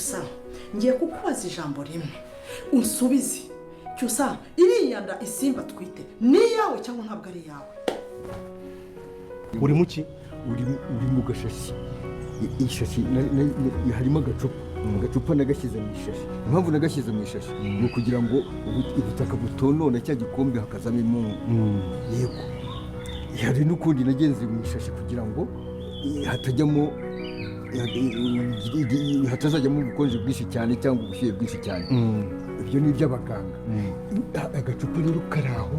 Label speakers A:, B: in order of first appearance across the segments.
A: cyusa ngiye kukubaza ijambo rimwe unsubize. Cyusa iriya nda isimba twite ni yawe cyangwa ntabwo ari yawe?
B: uri muki?
C: uri mu gashashi. Ishashi harimo agacupa nagashyize mu ishashi. Impamvu nagashyize mu ishashi ni ukugira ngo ubutaka butonona cya gikombe hakazamo imungu. Yego, hari n'ukundi nagenze mu ishashi kugira ngo hatazajyamo ubukonje bwinshi cyane cyangwa ubushyuhe bwinshi cyane. Ibyo ni iby'abaganga. Agacupa rero kari aho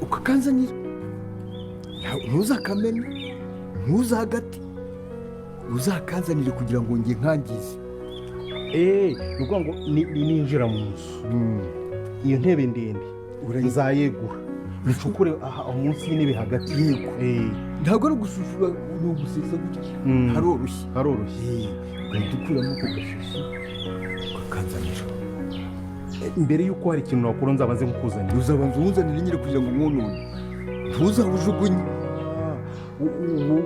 C: ukakanzanira, ntuzakamene, ntuzagate, uzakanzanire kugira ngo njye nkangize.
B: Ni ukuvuga ngo ninjira mu nzu iyo ntebe ndende nzayegura nicukure munsi y'intebe hagati.
C: Yego, ntabwo ari ugususura, ni ugusesa gutya. Haroroshye. Ugahita ukuramo ako gashashi ukakanzanira.
B: Mbere y'uko hari ikintu wakora nzabanze nkukuzanira.
C: Uzabanza umuzanire nyine kugira ngo umwonone, ntuzawujugunye.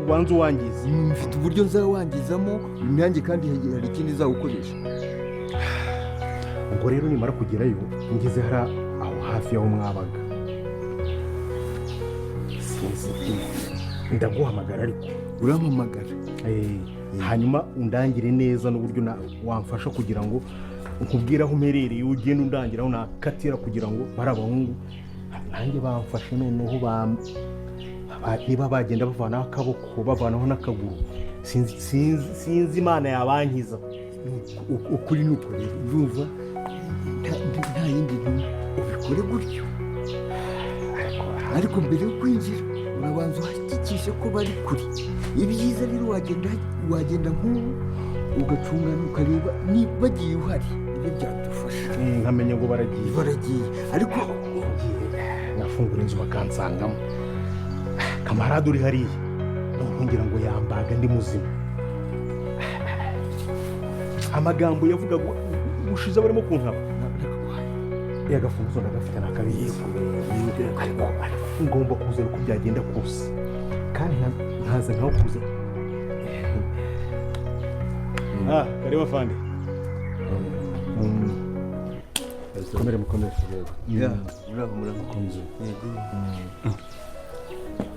B: Ubanza uwangiza.
C: Mfite uburyo nzawangizamo nanjye, kandi hari ikindi nzawukoresha.
B: ubwo rero nimara kugerayo ngeze hari aho hafi y'aho mwabaga, ndaguhamagara. Ariko
C: urampamagara
B: hanyuma undangire neza n'uburyo wamfasha kugira ngo nkubwire aho umerereye, ugende undangira aho nakatira kugira ngo bari abahungu nanjye bamfashe. Noneho niba bagenda bavanaho akaboko bavanaho n'akaguru, sinzi Imana yabankiza.
C: Ukuri ni uko rero, urumva nta yindi ntumwa ubikore gutyo. Ariko mbere yo kwinjira urabanza uhakikishe ko bari kure. Ibyiza rero wagenda nk'ubu ugacungana ukareba niba bagiye uhari, ibyo byadufasha.
B: Nkamenya ngo baragiye.
C: Ariko
B: nafungura inzu bakansangamo. Kamarade uri hariya ngira ngo yambaga ndi muzima. Amagambo yavugaga ushize barimo kunkaba. Yagafunguzo ndagafite nakabiye. Ngomba kuza uko byagenda kose, kandi ntaza nkaho kuza. Karibu afande. Komere mukomere.
C: muramukomeza.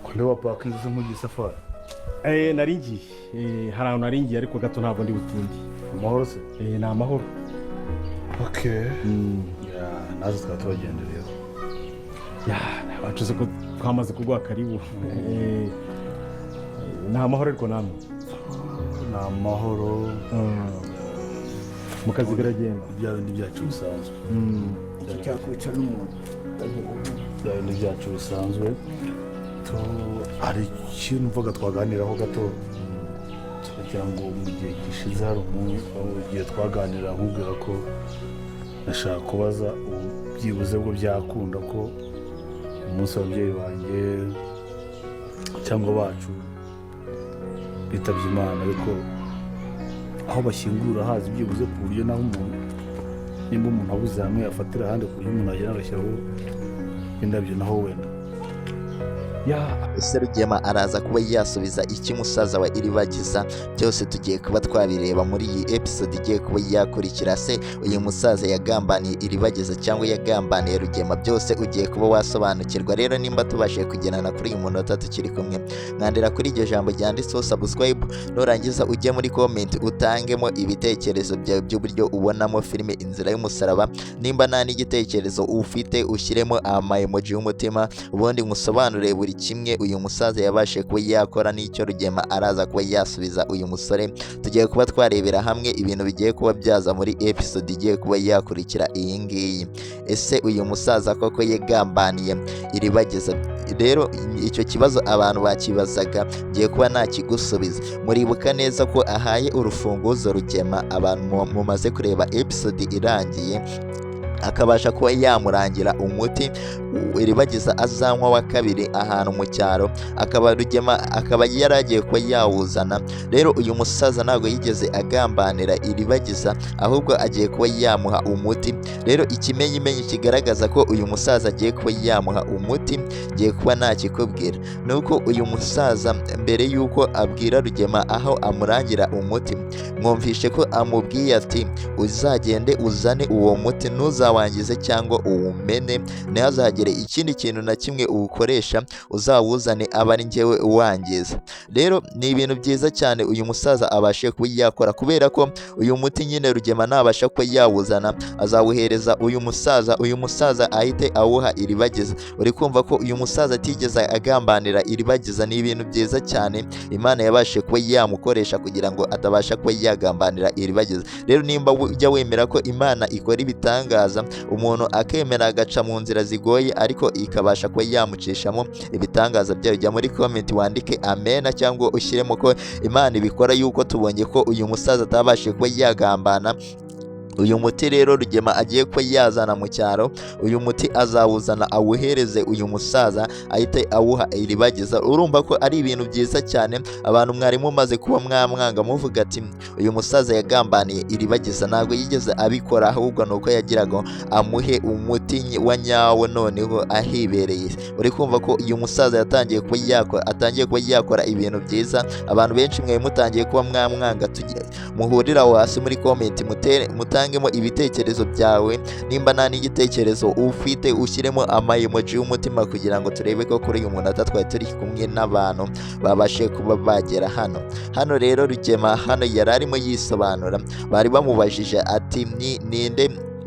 D: Kule wapakinze mu gisafari.
B: Naringiye. Hari ahantu naringiye ariko gato ntabwo ndi butindi.
D: Amahoro se?
B: Ni amahoro.
D: Okay. Nazo twatubagendereyeho.
B: Bacuze ko twamaze kuguha karibu. Ni amahoro ariko namwe?
D: Ni amahoro.
B: Mu kazi biragenda?
D: Bya bindi byacu bisanzwe.
C: Cyakwica n'umuntu.
D: Bya bindi byacu bisanzwe. Hari ikintu mvuga twaganiraho gato, tugira ngo mu gihe gishize hari igihe twaganira nkubwira ko nashaka kubaza byibuze bwo byakunda ko umunsi w'ababyeyi banjye cyangwa bacu bitabye Imana, ariko aho bashyingura hazi byibuze ku buryo naho nimba umuntu abuze hamwe afatira ahandi ku buryo umuntu agenda agashyiraho indabyo naho wenda.
E: Ese Rugema araza kuba yasubiza iki musaza wa Iribagiza? Byose tugiye kuba twabireba muri iyi episode igiye kuba yakurikira. Se uyu musaza yagambaniye Iribagiza cyangwa yagambaniye Rugema? Byose ugiye kuba wasobanukirwa. Rero nimba tubashije kugerana kuri uyu munota tukiri kumwe, mwandira kuri iryo jambo ryanditseho subscribe, nurangiza ujye muri comment utangemo ibitekerezo byawe by'uburyo ubonamo filime Inzira y'Umusaraba. Nimba nta n'igitekerezo ufite ushyiremo ama emoji y'umutima, ubundi ngusobanurire buri kimwe uyu musaza yabashe kuba yakora n'icyo Rugema araza kuba yasubiza uyu musore. Tugiye kuba twarebera hamwe ibintu bigiye kuba byaza muri episode igiye kuba yakurikira iyi ngiyi. Ese uyu musaza koko yagambaniye Iribagiza? Rero icyo kibazo abantu bakibazaga giye kuba nakigusubiza. Muribuka neza ko ahaye urufunguzo Rugema abantu mumaze kureba episode irangiye, akabasha kuba yamurangira umuti Iribagiza azanywa wa kabiri ahantu mu cyaro, akaba Rugema akaba yaragiye kuba yawuzana. Rero uyu musaza ntabwo yigeze agambanira Iribagiza, ahubwo agiye kuba yamuha umuti. Rero ikimenyimenyi kigaragaza ko uyu musaza agiye kuba yamuha umuti ngiye kuba nakikubwira. Nuko uyu musaza mbere yuko abwira Rugema aho amurangira umuti, mwumvishe ko amubwiye ati uzagende uzane uwo muti, ntuzawangize cyangwa uwumene, ntihazagire ikindi kintu na kimwe uwukoresha, uzawuzane aba ari njyewe uwangiza. Rero ni ibintu byiza cyane uyu musaza abashe kuba yakora, kubera ko uyu muti nyine Rugema nabasha kuba yawuzana azawuhereza uyu musaza ahite awuha Iribagiza. Uri kumva ko uyu musaza atigeze agambanira Iribagiza. Ni ibintu byiza cyane Imana yabashe kuba yamukoresha kugira ngo atabasha kuba yagambanira Iribagiza. Rero nimba ujya wemera ko Imana ikora ibitangaza, umuntu akemera agaca mu nzira zigoye ariko ikabasha kuba yamucishamo ibitangaza byayo, jya muri comment wandike amena cyangwa ushyiremo ko Imana ibikora, yuko tubonye ko uyu musaza atabashije kuba yagambana. Uyu muti rero Rugema agiye ko yazana mu cyaro, uyu muti azawuzana awuhereze uyu musaza ahite awuha Iribagiza. Urumva ko ari ibintu byiza cyane, abantu mwari mumaze kuba mwamwanga muvuga ati uyu musaza yagambaniye Iribagiza, ntabwo yigeze abikora, ahubwo nuko yagiraga amuhe umuti wa nyawo noneho ahibereye. Uri kumva ko uyu musaza atangiye kuba yakora ibintu byiza. Abantu benshi mwe mutangiye kuba mwamwanga, muhurira aho hasi muri comment mutangemo ibitekerezo byawe. Nimba nta n'igitekerezo ufite ushyiremo emoji y'umutima kugira ngo turebe ko kuri uyu munota twari turi kumwe n'abantu babashe kuba bagera hano. Rero Rugema hano yari arimo yisobanura, bari bamubajije ati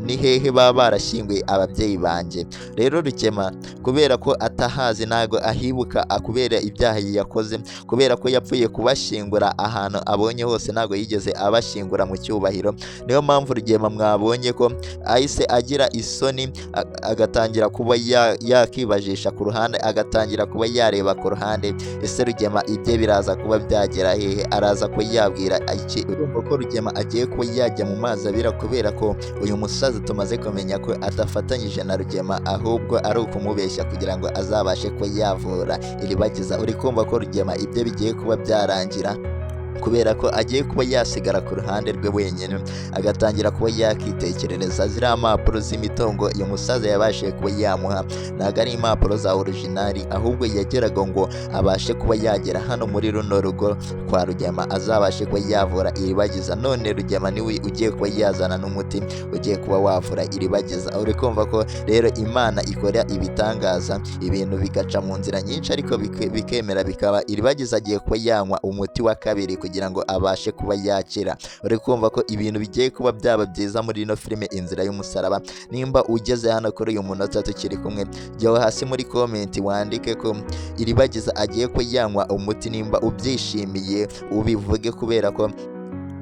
E: ni hehe baba barashyinguye ababyeyi banjye. Rero Rugema kubera ko atahazi ntago ahibuka kubera ibyaha yakoze, kubera ko yapfuye kubashyingura ahantu abonye hose, ntago yigeze abashyingura mu cyubahiro. Niyo mpamvu Rugema mwabonye ko ahise agira isoni, agatangira kuba yakibajisha ku ruhande, agatangira kuba yareba ku ruhande. Ese Rugema ibye biraza kuba byagera hehe? Araza kuba yabwira iki? Urumva ko Rugema agiye kuba yajya mu mazi abira, kubera ko uyu musaza tumaze kumenya ko adafatanyije na Rugema, ahubwo ari ukumubeshya kugira ngo azabashe kuba yavura Iribagiza. Uri kumva ko Rugema ibyo bigiye kuba byarangira, kubera ko agiye kuba yasigara ku ruhande rwe wenyine, agatangira kuba yakitekerereza. Ziriya mpapuro z'imitungo uyu musaza yabashije kuba yamuha ntabwo ari impapuro za orijinali, ahubwo yageraga ngo abashe kuba yagera hano muri runo rugo kwa Rugema, azabashe kuba yavura Iribagiza. None Rugema niwe ugiye kuba yazana n'umuti ugiye kuba wavura Iribagiza. Uri kumva ko rero Imana ikora ibitangaza, ibintu bigaca mu nzira nyinshi ariko bikemera bikaba. Iribagiza agiye kuba yanywa umuti wa kabiri kugira ngo abashe kuba yakira. Uri kumva ko ibintu bigiye kuba byaba byiza muri ino filime Inzira y'Umusaraba. Nimba ugeze hano kuri uyu munota tukiri kumwe, jya hasi muri comment wandike ko Iribagiza agiye ko yanywa umuti. Nimba ubyishimiye ubivuge, kubera ko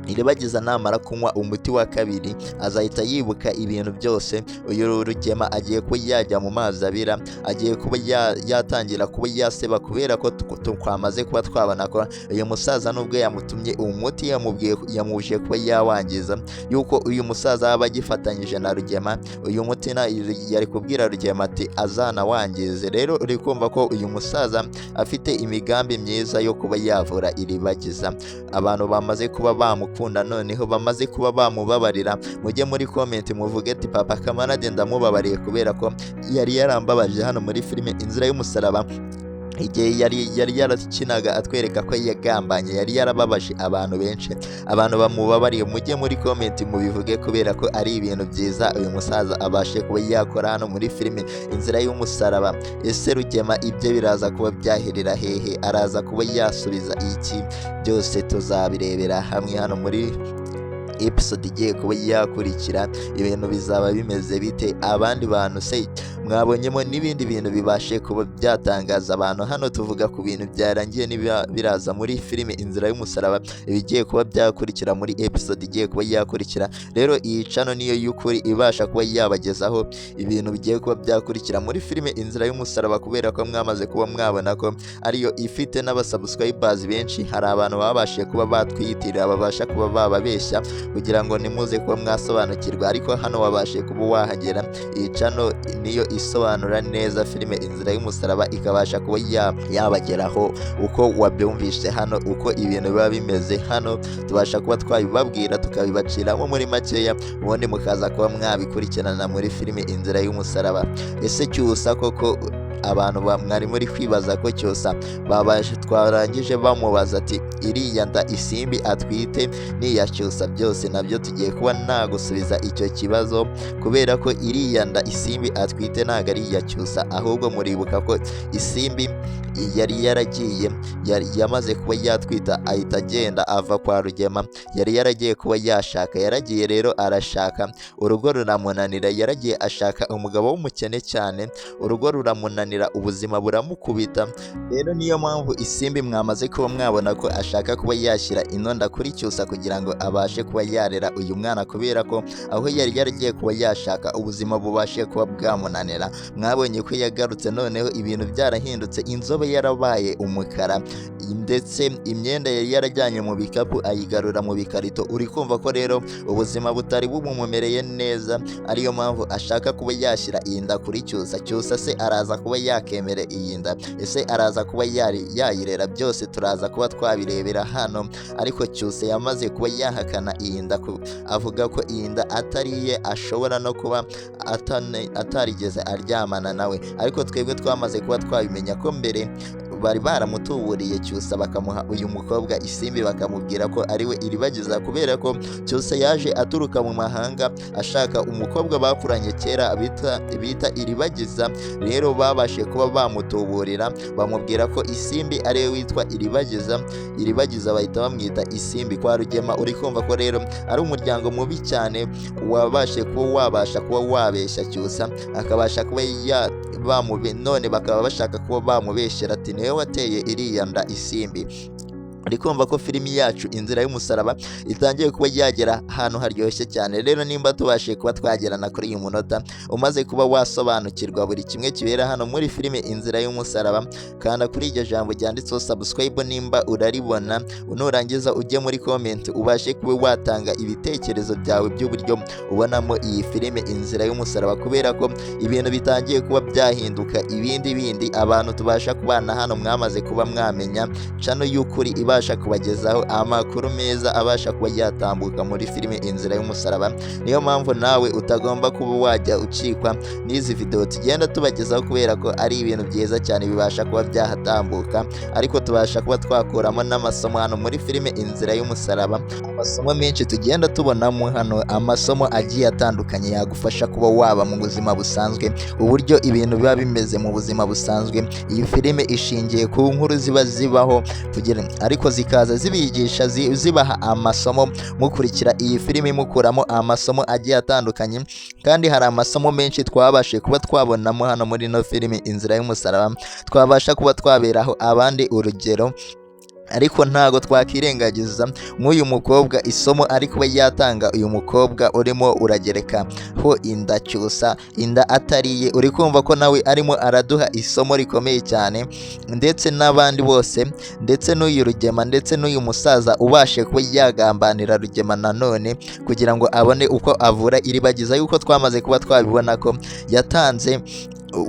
E: Iribagiza namara kunywa umuti wa kabiri azahita yibuka ibintu byose. Uyu Rugema agiye kuba yajya mu mazi abira, agiye kuba yatangira kuba yaseba, kubera ko twamaze kuba twabona ko uyu musaza nubwo yamutumye umuti yamubuje kuba yawangiza, yuko uyu musaza aba agifatanyije na Rugema. Uyu muti yari kubwira Rugema ati azana wangize. Rero uri kumva ko uyu musaza afite imigambi myiza yo kuba yavura Iribagiza. Abantu bamaze kuba bamukunda, noneho bamaze kuba bamubabarira, mujye muri comment muvuge ati Papa Kamarade ndamubabariye, kubera ko yari yarambabaje hano muri filime Inzira y'Umusaraba. Igihe yari yarakinaga atwereka ko yagambanye, yari yarababaje abantu benshi, abantu bamubabariye. Mujye muri comment mubivuge, kubera ko ari ibintu byiza uyu musaza abashe kuba yakora hano muri filime Inzira y'Umusaraba. Ese Rugema ibyo biraza kuba byaherera hehe? Araza kuba yasubiza iki? Byose tuzabirebera hamwe hano muri episode igiye kuba yakurikira. Ibintu bizaba bimeze bite? Abandi bantu se mwabonyemo n'ibindi bintu bibashe kuba byatangaza abantu? Hano tuvuga ku bintu byarangiye biraza muri filime Inzira y'Umusaraba, ibigiye kuba byakurikira muri episode igiye kuba yakurikira. Rero iyi channel niyo y'ukuri ibasha kuba yabagezaho ibintu bigiye kuba byakurikira muri filime Inzira y'Umusaraba, kubera ko mwamaze kuba mwabona ko ariyo ifite n'abasubscribers benshi. Hari abantu babashije kuba batwiyitirira, babasha kuba bababeshya kugira ngo nimuze kuba mwasobanukirwa, ariko hano wabashe kuba wahagera. Iyi channel niyo isobanura neza filime Inzira y'Umusaraba, ikabasha kuba yabageraho uko wabyumvise hano, uko ibintu biba bimeze hano, tubasha kuba twabibabwira tukabibaciramo muri makeya, ubundi mukaza kuba mwabikurikirana muri filime Inzira y'Umusaraba. Ese Cyusa koko abantu mwari muri kwibaza ko Cyusa twarangije bamubaza ati iriya nda Isimbi atwite n'iya Cyusa, byose nabyo tugiye kuba nagusubiza icyo kibazo, kubera ko iriya nda Isimbi atwite ntabwo ari iya Cyusa, ahubwo muribuka ko Isimbi yari yaragiye yamaze kuba yatwita ahita agenda ava kwa Rugema, yari yaragiye kuba yashaka, yaragiye rero arashaka, urugo ruramunanira, yaragiye ashaka umugabo w'umukene cyane, urugo ruramunanira, ubuzima buramukubita. Rero niyo mpamvu Isimbi mwamaze kuba mwabona ko ashaka kuba yashyira inonda kuri Cyusa kugira ngo abashe kuba yarera uyu mwana, kubera ko aho yari yaragiye kuba yashaka ubuzima bubashe kuba bwamunanira. Mwabonye ko yagarutse noneho ibintu byarahindutse, inzobe yarabaye umukara, ndetse imyenda yari yarajyanye mu bikapu ayigarura mu bikarito. Uri kumva ko rero ubuzima butari bumumereye neza, ariyo mpamvu ashaka kuba yashyira iyi nda kuri Cyusa. Cyusa se araza kuba yakemere iyi nda? Ese araza kuba yayirera? Byose turaza kuba twabirebera hano, ariko Cyusa yamaze kuba yahakana iyi nda, avuga ko iyi nda atari iye, ashobora no kuba atarigeze aryamana nawe, ariko twebwe twamaze kuba twabimenya ko mbere bari baramutuburiye Cyusa bakamuha uyu mukobwa Isimbi, bakamubwira ko ariwe Iribagiza, kubera ko Cyusa yaje aturuka mu mahanga ashaka umukobwa bakuranye kera bita Iribagiza. Rero babashe kuba bamutuburira, bamubwira ko Isimbi ariwe witwa Iribagiza, Iribagiza bahita bamwita Isimbi kwa Rugema. Uri kumva ko rero ari umuryango mubi cyane wabashe kuba wabeshya Cyusa, akabasha kuba none bakaba bashaka kuba bamubeshyera ati niwe wateye iriya nda Isimbi. Uri kumva ko filimi yacu Inzira y'Umusaraba itangiye kuba yagera ahantu haryoshye cyane. Rero nimba tubashe kuba twagerana kuri uyu munota, umaze kuba wasobanukirwa buri kimwe kibera hano muri filime Inzira y'Umusaraba, kanda kuri iryo jambo ryanditseho subscribe nimba uraribona, nurangiza ujye muri comment ubashe kuba watanga ibitekerezo byawe by'uburyo ubonamo iyi filime Inzira y'Umusaraba, kubera ko ibintu bitangiye kuba byahinduka ibindi abantu tubasha kubana hano mwamaze kuba mwamenya channel y'ukuri ibasha kubagezaho amakuru meza abasha kuba yatambuka muri filime Inzira y'Umusaraba. Niyo mpamvu nawe utagomba kuba wajya ucikwa n'izi video tugenda tubagezaho, kubera ko ari ibintu byiza cyane bibasha kuba byahatambuka, ariko tubasha kuba twakuramo n'amasomo hano muri filime Inzira y'Umusaraba, amasomo menshi tugenda tubonamo hano, amasomo agiye atandukanye yagufasha kuba waba mu buzima busanzwe, uburyo ibintu biba bimeze mu buzima busanzwe. Iyi filime ishingiye ku nkuru ziba zibaho ariko zikaza zibigisha zibaha amasomo, mukurikira iyi filime mukuramo amasomo agiye atandukanye, kandi hari amasomo menshi twabashe kuba twabonamo hano muri no filime Inzira y'Umusaraba, twabasha kuba twaberaho abandi urugero. Ariko ntago twakirengagiza nk'uyu mukobwa isomo ari kuba yatanga, uyu mukobwa urimo uragereka ho inda Cyusa, inda atariye. Uri kumva ko nawe arimo araduha isomo rikomeye cyane, ndetse n'abandi bose, ndetse n'uyu Rugema, ndetse n'uyu musaza ubashe kuba yagambanira Rugema nanone kugira ngo abone uko avura Iribagiza, yuko twamaze kuba twabibona ko yatanze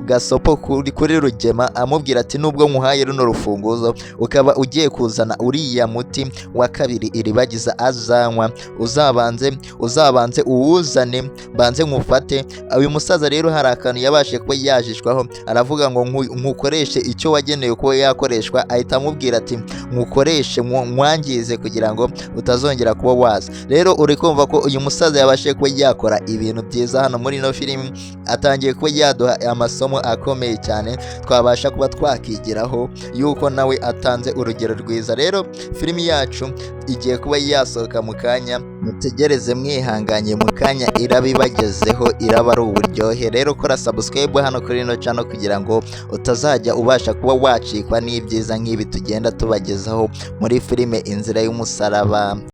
E: gasopo kuri Rugema amubwira ati nubwo nkuhaye runo rufunguzo ukaba ugiye kuzana uriya muti wa kabiri Iribagiza azanywa, uzabanze uwuzane banze nkufate. Uyu musaza rero hari akantu yabashe kuba yajishwaho, aravuga ngo nkukoreshe icyo wagenewe kuba yakoreshwa, ahita amubwira ati nkukoreshe mwangize kugira ngo utazongera kuba waza. Rero uri kumva ko uyu musaza yabashe kuba yakora ibintu byiza hano muri no filimi, atangiye kuba yaduha amasomo akomeye cyane twabasha kuba twakigiraho, yuko nawe atanze urugero rwiza. Rero filimi yacu igiye kuba yasohoka mu kanya, mutegereze mwihanganye, mu kanya irabibagezeho, iraba ari uburyohe. Rero kora subscribe hano kuri ino channel kugira ngo utazajya ubasha kuba wacikwa n'ibyiza nk'ibi tugenda tubagezaho muri filime Inzira y'Umusaraba.